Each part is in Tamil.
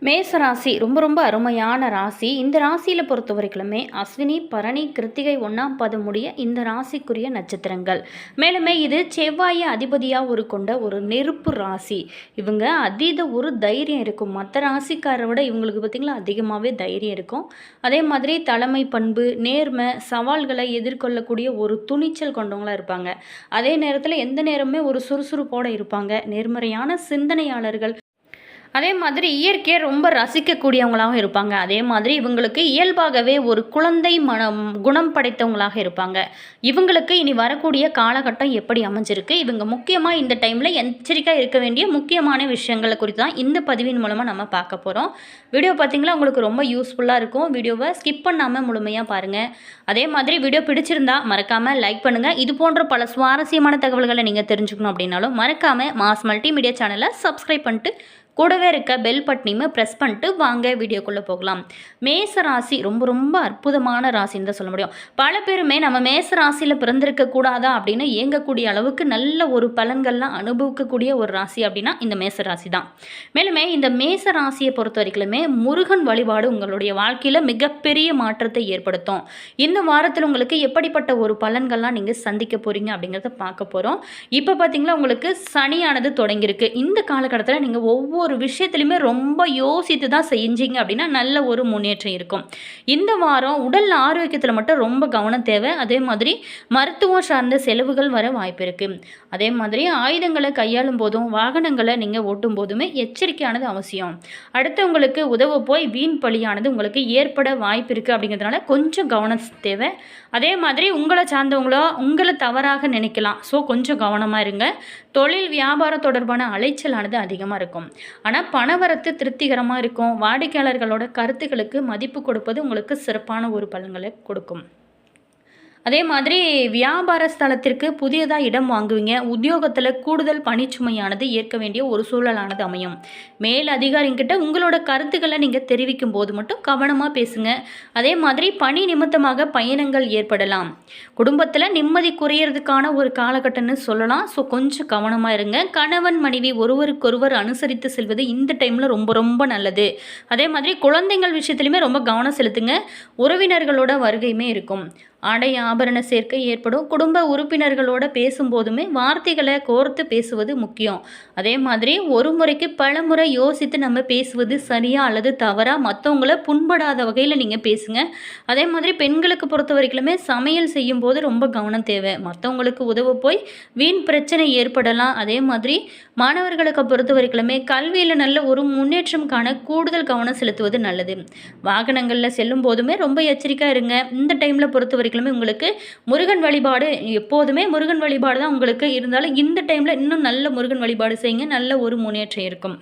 மேச ராசி ரொம்ப ரொம்ப அருமையான ராசி. இந்த ராசியில் பொறுத்த வரைக்குமே அஸ்வினி, பரணி, கிருத்திகை 1ஆம் பாதம் முடிய இந்த ராசிக்குரிய நட்சத்திரங்கள். மேலுமே இது செவ்வாயை அதிபதியாக கொண்ட ஒரு நெருப்பு ராசி. இவங்க அதீத ஒரு தைரியம் இருக்கும். மற்ற ராசிக்காரை விட இவங்களுக்கு பார்த்திங்களா அதிகமாகவே தைரியம் இருக்கும். அதே மாதிரி தலைமை பண்பு, நேர்மை, சவால்களை எதிர்கொள்ளக்கூடிய ஒரு துணிச்சல் கொண்டவங்களாக இருப்பாங்க. அதே நேரத்தில் எந்த நேரமே ஒரு சுறுசுறுப்போடு இருப்பாங்க. நேர்மறையான சிந்தனையாளர்கள். அதே மாதிரி இயற்கையை ரொம்ப ரசிக்கக்கூடியவங்களாகவும் இருப்பாங்க. அதே மாதிரி இவங்களுக்கு இயல்பாகவே ஒரு குழந்தை மனம் குணம் படைத்தவங்களாக இருப்பாங்க. இவங்களுக்கு இனி வரக்கூடிய காலகட்டம் எப்படி அமைஞ்சிருக்கு, இவங்க முக்கியமாக இந்த டைமில் எச்சரிக்கையாக இருக்க வேண்டிய முக்கியமான விஷயங்களை குறித்து தான் இந்த பதிவின் மூலமாக நம்ம பார்க்க போகிறோம். வீடியோ பார்த்திங்களா உங்களுக்கு ரொம்ப யூஸ்ஃபுல்லாக இருக்கும். வீடியோவை ஸ்கிப் பண்ணாமல் முழுமையாக பாருங்கள். அதே மாதிரி வீடியோ பிடிச்சிருந்தா மறக்காமல் லைக் பண்ணுங்கள். இது போன்ற பல சுவாரஸ்யமான தகவல்களை நீங்கள் தெரிஞ்சுக்கணும் அப்படின்னாலும் மறக்காமல் மாஸ் மல்டிமீடியா சேனலை சப்ஸ்கிரைப் பண்ணிட்டு கூடவே இருக்க பெல் பட்டனையுமே ப்ரெஸ் பண்ணிட்டு வாங்க வீடியோக்குள்ளே போகலாம். மேச ராசி ரொம்ப ரொம்ப அற்புதமான ராசின்னு தான் சொல்ல முடியும். பல பேருமே நம்ம மேச ராசியில் பிறந்திருக்க கூடாதா அப்படின்னு இயங்கக்கூடிய அளவுக்கு நல்ல ஒரு பலன்கள்லாம் அனுபவிக்கக்கூடிய ஒரு ராசி அப்படின்னா இந்த மேச ராசி தான். மேலுமே இந்த மேச ராசியை பொறுத்த வரைக்குமே முருகன் வழிபாடு உங்களுடைய வாழ்க்கையில் மிகப்பெரிய மாற்றத்தை ஏற்படுத்தும். இந்த வாரத்தில் உங்களுக்கு எப்படிப்பட்ட ஒரு பலன்கள்லாம் நீங்கள் சந்திக்க போகிறீங்க அப்படிங்கிறத பார்க்க போகிறோம். இப்போ பார்த்தீங்களா உங்களுக்கு சனியானது தொடங்கியிருக்கு. இந்த காலகட்டத்தில் நீங்கள் ஒவ்வொரு விஷயத்துலையுமே ரொம்ப யோசித்து தான் செஞ்சீங்க அப்படின்னா நல்ல ஒரு முன்னேற்றம் இருக்கும். இந்த வாரம் உடல் ஆரோக்கியத்தில் மட்டும் ரொம்ப கவனம் தேவை. அதே மாதிரி மருத்துவம் சார்ந்த செலவுகள் வர வாய்ப்பு இருக்குது. அதே மாதிரி ஆயுதங்களை கையாளும் போதும் வாகனங்களை நீங்கள் ஓட்டும் போதுமே எச்சரிக்கையானது அவசியம். அடுத்தவங்களுக்கு உதவ போய் வீண் பலியானது உங்களுக்கு ஏற்பட வாய்ப்பு இருக்குது. அப்படிங்கிறதுனால கொஞ்சம் கவனம் தேவை. அதே மாதிரி உங்களை சார்ந்தவங்களோ உங்களை தவறாக நினைக்கலாம். ஸோ கொஞ்சம் கவனமாக இருங்க. தொழில் வியாபாரம் தொடர்பான அலைச்சலானது அதிகமாக இருக்கும். ஆனால் பணவரத்து திருப்திகரமாக இருக்கும். வாடிக்கையாளர்களோட கருத்துக்களுக்கு மதிப்பு கொடுப்பது உங்களுக்கு சிறப்பான ஒரு பலன்களை கொடுக்கும். அதே மாதிரி வியாபார ஸ்தலத்திற்கு புதியதாக இடம் வாங்குவீங்க. உத்தியோகத்தில் கூடுதல் பணிச்சுமையானது ஏற்க வேண்டிய ஒரு சூழலானது அமையும். மேல் அதிகாரிங்கிட்ட உங்களோட கருத்துக்களை நீங்கள் தெரிவிக்கும் போது மட்டும் கவனமாக பேசுங்க. அதே மாதிரி பணி நிமித்தமாக பயணங்கள் ஏற்படலாம். குடும்பத்தில் நிம்மதி குறையிறதுக்கான ஒரு காலகட்டம்னு சொல்லலாம். ஸோ கொஞ்சம் கவனமாக இருங்க. கணவன் மனைவி ஒருவருக்கொருவர் அனுசரித்து செல்வது இந்த டைமில் ரொம்ப ரொம்ப நல்லது. அதே மாதிரி குழந்தைகள் விஷயத்துலையுமே ரொம்ப கவனம் செலுத்துங்க. உறவினர்களோட வருகையுமே இருக்கும். ஆடை ஆபரண சேர்க்கை ஏற்படும். குடும்ப உறுப்பினர்களோட பேசும்போதுமே வார்த்தைகளை கோர்த்து பேசுவது முக்கியம். அதே மாதிரி ஒரு முறைக்கு பல முறை யோசித்து நம்ம பேசுவது சரியா அல்லது தவறா, மற்றவங்கள புண்படாத வகையில் நீங்கள் பேசுங்க. அதே மாதிரி பெண்களுக்கு பொறுத்த வரைக்குமே சமையல் செய்யும் போது ரொம்ப கவனம் தேவை. மற்றவங்களுக்கு உதவ போய் வீண் பிரச்சனை ஏற்படலாம். அதே மாதிரி மாணவர்களுக்கு பொறுத்த வரைக்குமே கல்வியில் நல்ல ஒரு முன்னேற்றம் காண கூடுதல் கவனம் செலுத்துவது நல்லது. வாகனங்களில் செல்லும் போதுமே ரொம்ப எச்சரிக்கையாக இருங்க. இந்த டைமில் பொறுத்த வரைக்குமே உங்களுக்கு முருகன் வழிபாடு, எப்போதுமே முருகன் வழிபாடு தான் உங்களுக்கு இருந்தாலும் இந்த டைமில் இன்னும் நல்ல முருகன் வழிபாடு செய்யுங்க. நல்ல ஒரு முன்னேற்றம் இருக்கும்.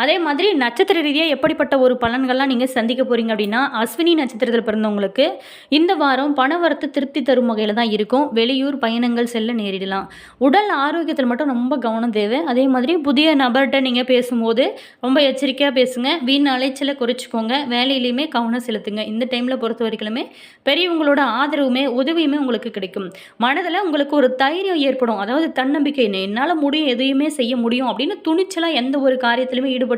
அதே மாதிரி நட்சத்திர ரீதியாக எப்படிப்பட்ட ஒரு பலன்கள்லாம் நீங்கள் சந்திக்க போகிறீங்க அப்படின்னா அஸ்வினி நட்சத்திரத்தில் பிறந்தவங்களுக்கு இந்த வாரம் பணவரத்து திருப்தி தரும் வகையில் தான் இருக்கும். வெளியூர் பயணங்கள் செல்ல நேரிடலாம். உடல் ஆரோக்கியத்தில் மட்டும் ரொம்ப கவனம் தேவை. அதே மாதிரி புதிய நபர்கிட்ட நீங்கள் பேசும்போது ரொம்ப எச்சரிக்கையாக பேசுங்க. வீண் அலைச்சலை குறைச்சிக்கோங்க. வேலையிலையுமே கவனம் செலுத்துங்க. இந்த டைமில் பொறுத்த வரைக்குமே பெரியவங்களோட ஆதரவுமே உதவியுமே உங்களுக்கு கிடைக்கும். மனதில் உங்களுக்கு ஒரு தைரியம் ஏற்படும். அதாவது தன்னம்பிக்கை, என்னால் முடியும், எதையுமே செய்ய முடியும் அப்படின்னு துணிச்சலாக எந்த ஒரு காரியத்திலுமே ஈடுபட்டு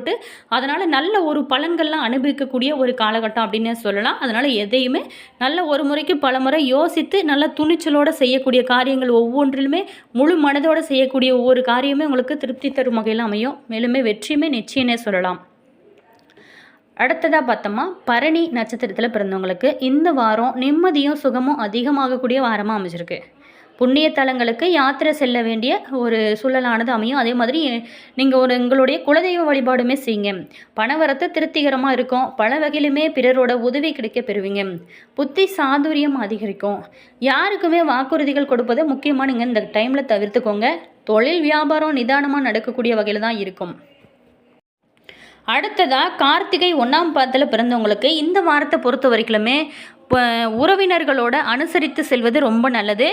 அதனால் நல்ல ஒரு பலன்கள்லாம் அனுபவிக்கக்கூடிய ஒரு காலகட்டம் அப்படின்னு சொல்லலாம். அதனால் எதையுமே நல்ல ஒரு முறைக்கு பல முறை யோசித்து நல்ல துணிச்சலோடு செய்யக்கூடிய காரியங்கள் ஒவ்வொன்றிலுமே முழு மனதோடு செய்யக்கூடிய ஒவ்வொரு காரியமே உங்களுக்கு திருப்தி தரும் வகையில் அமையும். மேலுமே வெற்றியுமே நிச்சயமே சொல்லலாம். அடுத்ததாக பார்த்தோம்னா பரணி நட்சத்திரத்தில் பிறந்தவங்களுக்கு இந்த வாரம் நிம்மதியும் சுகமும் அதிகமாகக்கூடிய வாரமாக அமைஞ்சிருக்கு. புண்ணிய தலங்களுக்கு யாத்திரை செல்ல வேண்டிய ஒரு சூழலானது அமையும். அதே மாதிரி நீங்கள் உங்களுடைய குலதெய்வ வழிபாடுமே செய்யுங்க. பணவரத்து திருப்திகரமாக இருக்கும். பல வகையிலுமே பிறரோட உதவி கிடைக்க பெறுவீங்க. புத்தி சாதுரியம் அதிகரிக்கும். யாருக்குமே வாக்குறுதிகள் கொடுப்பதை முக்கியமாக நீங்கள் இந்த டைமில் தவிர்த்துக்கோங்க. தொழில் வியாபாரம் நிதானமாக நடக்கக்கூடிய வகையில் தான் இருக்கும். அடுத்ததாக கார்த்திகை 1ஆம் பாதத்தில் பிறந்தவங்களுக்கு இந்த வாரத்தை பொறுத்த வரைக்குமே உறவினர்களோட அனுசரித்து செல்வது ரொம்ப நல்லது.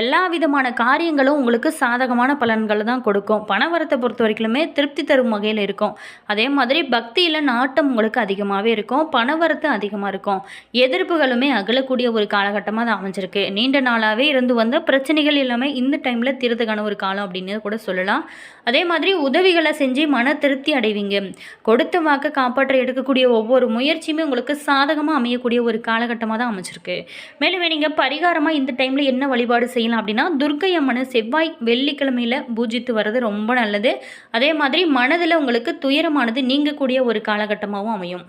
எல்லா விதமான காரியங்களும் உங்களுக்கு சாதகமான பலன்களை தான் கொடுக்கும். பணவரத்தை பொறுத்த வரைக்குமே திருப்தி தரும் வகையில் இருக்கும். அதே மாதிரி பக்தியில் நாட்டம் உங்களுக்கு அதிகமாகவே இருக்கும். பணவரத்து அதிகமாக இருக்கும். எதிர்ப்புகளுமே அகலக்கூடிய ஒரு காலகட்டமாக தான் அமைஞ்சிருக்கு. நீண்ட நாளாகவே இருந்து வந்த பிரச்சனைகள் எல்லாமே இந்த டைமில் தீர்த்துக்கான ஒரு காலம் அப்படின்னு கூட சொல்லலாம். அதே மாதிரி உதவிகளை செஞ்சு மன திருப்தி அடைவீங்க. கொடுத்த வாக்கை காப்பாற்ற எடுக்கக்கூடிய ஒவ்வொரு முயற்சியுமே உங்களுக்கு சாதகமாக அமையக்கூடிய ஒரு காலகட்டமாக தான் அமைச்சிருக்கு. மேலும் நீங்கள் பரிகாரமாக இந்த டைமில் என்ன வழிபாடு செய்யலாம் அப்படின்னா, துர்க்கை அம்மனை செவ்வாய் வெள்ளிக்கிழமையில் பூஜித்து வர்றது ரொம்ப நல்லது. அதே மாதிரி மனதில் உங்களுக்கு துயரமானது நீங்கக்கூடிய ஒரு காலகட்டமாகவும் அமையும்.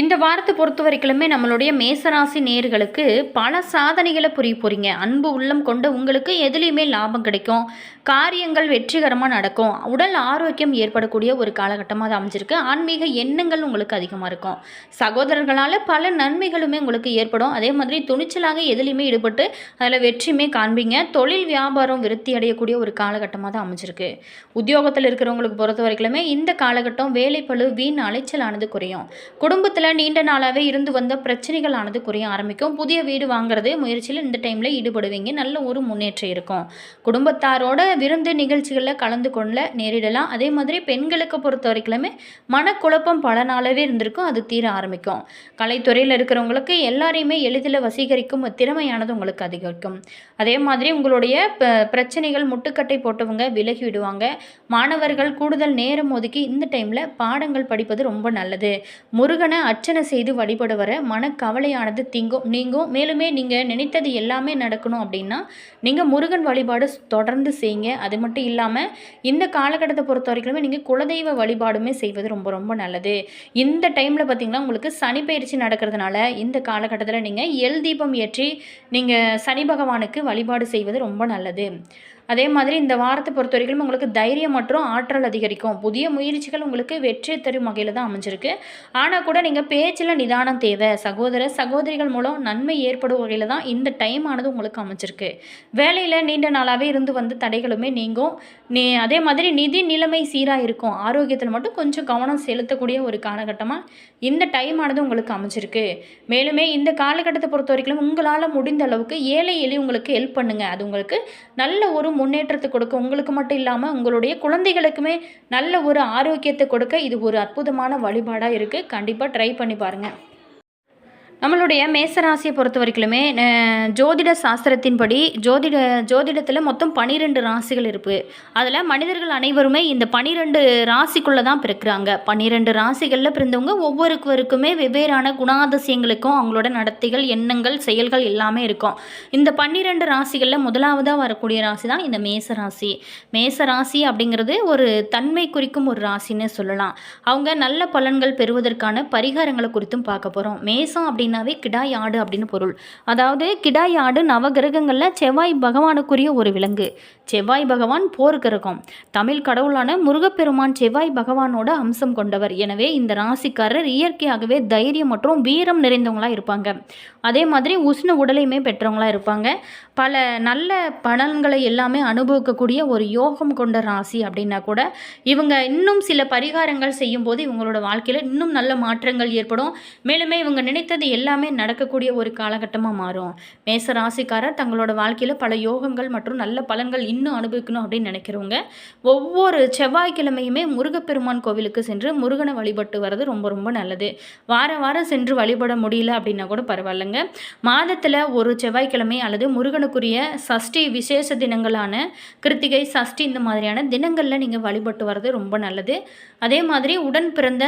இந்த வாரத்தை பொறுத்த வரைக்குமே நம்மளுடைய மேசராசி நேயர்களுக்கு பல சாதனைகளை புரிய போகிறீங்க. அன்பு உள்ளம் கொண்ட உங்களுக்கு எதுலேயுமே லாபம் கிடைக்கும். காரியங்கள் வெற்றிகரமாக நடக்கும். உடல் ஆரோக்கியம் ஏற்படக்கூடிய ஒரு காலகட்டமாக அது அமைஞ்சிருக்கு. ஆன்மீக எண்ணங்கள் உங்களுக்கு அதிகமாக இருக்கும். சகோதரர்களால் பல நன்மைகளுமே உங்களுக்கு ஏற்படும். அதே மாதிரி துணிச்சலாக எதுலேயுமே ஈடுபட்டு அதில் வெற்றியுமே காண்பீங்க. தொழில் வியாபாரம் விருத்தி அடையக்கூடிய ஒரு காலகட்டமாக தான் அமைஞ்சிருக்கு. உத்தியோகத்தில் இருக்கிறவங்களுக்கு பொறுத்த வரைக்குமே இந்த காலகட்டம் வேலைப்பளு வீண் அலைச்சலானது குறையும். குடும்பத்தில் நீண்ட நாளாகவே இருந்து வந்த பிரச்சனைகளானது குறைய ஆரம்பிக்கும். புதிய வீடு வாங்குறது முயற்சியில் இந்த டைமில் ஈடுபடுவீங்க. நல்ல ஒரு முன்னேற்றம் இருக்கும். குடும்பத்தாரோட விருந்து நிகழ்ச்சிகளில் கலந்து கொள்ள நேரிடலாம். அதே மாதிரி பெண்களுக்கு பொறுத்த வரைக்குமே மனக்குழப்பம் பல நாளாகவே இருந்திருக்கும். அது தீர ஆரம்பிக்கும். கலைத்துறையில் இருக்கிறவங்களுக்கு எல்லாரையுமே எளிதில் வசீகரிக்கும் திறமையானது உங்களுக்கு அதிகரிக்கும். அதே மாதிரி உங்களுடைய பிரச்சனைகள் முட்டுக்கட்டை போட்டவங்க விலகி விடுவாங்க. மாணவர்கள் கூடுதல் நேரம் ஒதுக்கி இந்த டைமில் பாடங்கள் படிப்பது ரொம்ப நல்லது. முருகனை அர்ச்சனை செய்து வழிபட வர மனக்கவலையானது நீங்கும். மேலுமே நீங்கள் நினைத்தது எல்லாமே நடக்கணும் அப்படின்னா நீங்கள் முருகன் வழிபாடு தொடர்ந்து செய்யுங்க. அது மட்டும் இல்லாமல் இந்த காலகட்டத்தை பொறுத்த வரைக்குமே நீங்கள் குலதெய்வ வழிபாடுமே செய்வது ரொம்ப ரொம்ப நல்லது. இந்த டைமில் பார்த்திங்கன்னா உங்களுக்கு சனி பயிற்சி நடக்கிறதுனால இந்த காலகட்டத்தில் நீங்கள் எல் தீபம் ஏற்றி நீங்கள் சனி பகவானுக்கு வழிபாடு செய்வது ரொம்ப நல்லது. அதே மாதிரி இந்த வாரத்தை பொறுத்த வரைக்கும் உங்களுக்கு தைரியம் மற்றும் ஆற்றல் அதிகரிக்கும். புதிய முயற்சிகள் உங்களுக்கு வெற்றி தரும் வகையில் தான் அமைஞ்சிருக்கு. ஆனால் கூட நீங்கள் பேச்சில் நிதானம் தேவை. சகோதரிகள் மூலம் நன்மை ஏற்படும் வகையில் தான் இந்த டைம் ஆனது உங்களுக்கு அமைஞ்சிருக்கு. வேலையில் நீண்ட நாளாகவே இருந்து வந்த தடைகளுமே நீங்கும். அதே மாதிரி நிதி நிலைமை சீராக இருக்கும். ஆரோக்கியத்தில் மட்டும் கொஞ்சம் கவனம் செலுத்தக்கூடிய ஒரு காலகட்டமாக இந்த டைம் ஆனது உங்களுக்கு அமைஞ்சிருக்கு. மேலுமே இந்த காலகட்டத்தை பொறுத்த வரைக்கும் உங்களால் முடிந்த அளவுக்கு ஏழை உங்களுக்கு ஹெல்ப் பண்ணுங்கள். அது உங்களுக்கு நல்ல ஒரு முன்னேற்றத்தை கொடுக்க, உங்களுக்கு மட்டும் இல்லாமல் உங்களுடைய குழந்தைகளுக்குமே நல்ல ஒரு ஆரோக்கியத்தை கொடுக்க இது ஒரு அற்புதமான வழிபாடாக இருக்குது. கண்டிப்பாக ட்ரை பண்ணி பாருங்கள். நம்மளுடைய மேசராசியை பொறுத்த வரைக்குமே ஜோதிட சாஸ்திரத்தின்படி ஜோதிடத்தில் மொத்தம் 12 ராசிகள் இருக்குது. அதில் மனிதர்கள் அனைவருமே இந்த 12 ராசிக்குள்ளே தான் பிறக்கிறாங்க. 12 ராசிகளில் பிறந்தவங்க ஒவ்வொருவருக்குமே வெவ்வேறான குணாதிசயங்களுக்கும் அவங்களோட நடத்தைகள், எண்ணங்கள், செயல்கள் எல்லாமே இருக்கும். இந்த 12 ராசிகளில் முதலாவதாக வரக்கூடிய ராசி தான் இந்த மேசராசி. மேசராசி அப்படிங்கிறது ஒரு தன்மை குறிக்கும் ஒரு ராசின்னு சொல்லலாம். அவங்க நல்ல பலன்கள் பெறுவதற்கான பரிகாரங்களை குறித்தும் பார்க்க போகிறோம். மேசம் அப்படின்னாவே கிடாய் ஆடு அப்படின்னு பொருள். அதாவது கிடாய் ஆடு நவகிரகங்களில் செவ்வாய் பகவானுக்குரிய ஒரு விலங்கு. செவ்வாய் பகவான் போர்க்கிரகம். தமிழ் கடவுளான முருகப்பெருமான் செவ்வாய் பகவானோட அம்சம் கொண்டவர். எனவே இந்த ராசிக்காரர் இயற்கையாகவே தைரியம் மற்றும் வீரம் நிறைந்தவங்களாக இருப்பாங்க. அதே மாதிரி உஷ்ண உடலையுமே பெற்றவங்களாக இருப்பாங்க. பல நல்ல பலன்களை எல்லாமே அனுபவிக்கக்கூடிய ஒரு யோகம் கொண்ட ராசி அப்படின்னா கூட இவங்க இன்னும் சில பரிகாரங்கள் செய்யும்போது இவங்களோட வாழ்க்கையில் இன்னும் நல்ல மாற்றங்கள் ஏற்படும். மேலுமே இவங்க நினைத்தது எல்லாமே நடக்கக்கூடிய ஒரு காலகட்டமாக மாறும். மேச ராசிக்காரர் தங்களோட வாழ்க்கையில் பல யோகங்கள் மற்றும் நல்ல பலன்கள் இன்னும் அனுபவிக்கணும் அப்படின்னு நினைக்கிறவங்க ஒவ்வொரு செவ்வாய்க்கிழமையுமே முருகப்பெருமான் கோவிலுக்கு சென்று முருகனை வழிபட்டு வர்றது ரொம்ப ரொம்ப நல்லது. வாரம் சென்று வழிபட முடியல அப்படின்னா கூட பரவாயில்லைங்க. மாதத்தில் ஒரு செவ்வாய்க்கிழமை அல்லது முருகனுக்குரிய சஷ்டி விசேஷ தினங்களான கிருத்திகை, சஷ்டி இந்த மாதிரியான தினங்களில் நீங்கள் வழிபட்டு வர்றது ரொம்ப நல்லது. அதே மாதிரி உடன் பிறந்த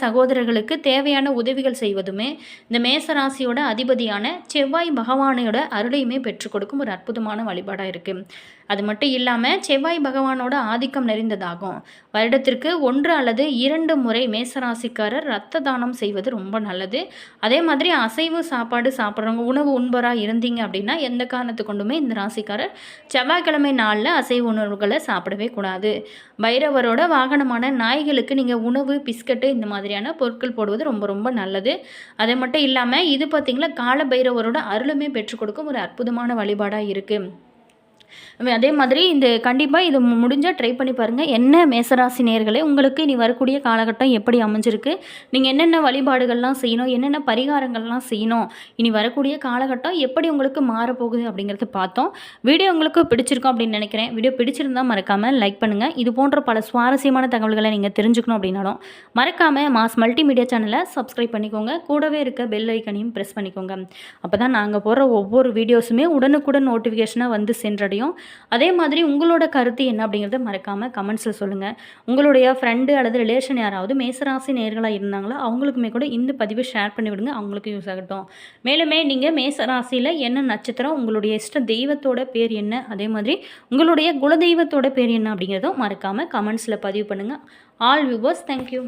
சகோதரர்களுக்கு தேவையான உதவிகள் செய்வதுமே இந்த மேசராசியோட அதிபதியான செவ்வாய் பகவானோட அருளையுமே பெற்றுக் கொடுக்கும் ஒரு அற்புதமான வழிபாடாக இருக்குது. அது மட்டும் இல்லாமல் செவ்வாய் பகவானோட ஆதிக்கம் நிறைந்ததாகும். வருடத்திற்கு 1 அல்லது 2 முறை மேசராசிக்காரர் இரத்த தானம் செய்வது ரொம்ப நல்லது. அதே மாதிரி அசைவ சாப்பாடு சாப்பிட்றவங்க, உணவு உண்பராக இருந்தீங்க அப்படின்னா எந்த காரணத்து கொண்டுமே இந்த ராசிக்காரர் செவ்வாய்க்கிழமை நாளில் அசைவ உணவுகளை சாப்பிடவே கூடாது. பைரவரோட வாகனமான நாய்களுக்கு நீங்கள் உணவு, பிஸ்கட்டு இந்த மாதிரியான பொருட்கள் போடுவது ரொம்ப ரொம்ப நல்லது. அது மட்டும் இல்லாமல் இது பார்த்திங்களா கால பைரவரோட அருளுமே பெற்றுக் கொடுக்கும் ஒரு அற்புதமான வழிபாடாக இருக்குது. அதே மாதிரி இந்த கண்டிப்பாக இது முடிஞ்சால் ட்ரை பண்ணி பாருங்கள். என்ன மேசராசி நேயர்களே, உங்களுக்கு இனி வரக்கூடிய காலகட்டம் எப்படி அமைஞ்சிருக்கு, நீங்கள் என்னென்ன வழிபாடுகள்லாம் செய்யணும், என்னென்ன பரிகாரங்கள்லாம் செய்யணும், இனி வரக்கூடிய காலகட்டம் எப்படி உங்களுக்கு மாறப்போகுது அப்படிங்கிறத பார்த்தோம். வீடியோ உங்களுக்கு பிடிச்சிருக்கும் அப்படின்னு நினைக்கிறேன். வீடியோ பிடிச்சிருந்தால் மறக்காமல் லைக் பண்ணுங்கள். இது போன்ற பல சுவாரஸ்யமான தகவல்களை நீங்கள் தெரிஞ்சுக்கணும் அப்படின்னாலும் மறக்காமல் மாஸ் மல்டிமீடியா சேனலை சப்ஸ்கிரைப் பண்ணிக்கோங்க. கூடவே இருக்க பெல் ஐக்கனையும் ப்ரெஸ் பண்ணிக்கோங்க. அப்போ தான் நாங்கள் போடுற ஒவ்வொரு வீடியோஸுமே உடனுக்குடன் நோட்டிஃபிகேஷனாக வந்து சென்றடையும். அதே மாதிரி உங்களோட கருத்து என்ன அப்படிங்கிறத மறக்காமல் கமெண்ட்ஸில் சொல்லுங்கள். உங்களுடைய ஃப்ரெண்டு அல்லது ரிலேஷன் யாராவது மேசராசி நேயர்களாக இருந்தாங்களோ அவங்களுக்குமே கூட இந்த பதிவை ஷேர் பண்ணி விடுங்க. அவங்களுக்கு யூஸ் ஆகட்டும். மேலுமே நீங்கள் மேசராசியில் என்ன நட்சத்திரம், உங்களுடைய இஷ்ட தெய்வத்தோட பேர் என்ன, அதே மாதிரி உங்களுடைய குலதெய்வத்தோட பேர் என்ன அப்படிங்கிறதும் மறக்காமல் கமெண்ட்ஸில் பதிவு பண்ணுங்கள். All viewers, thank you.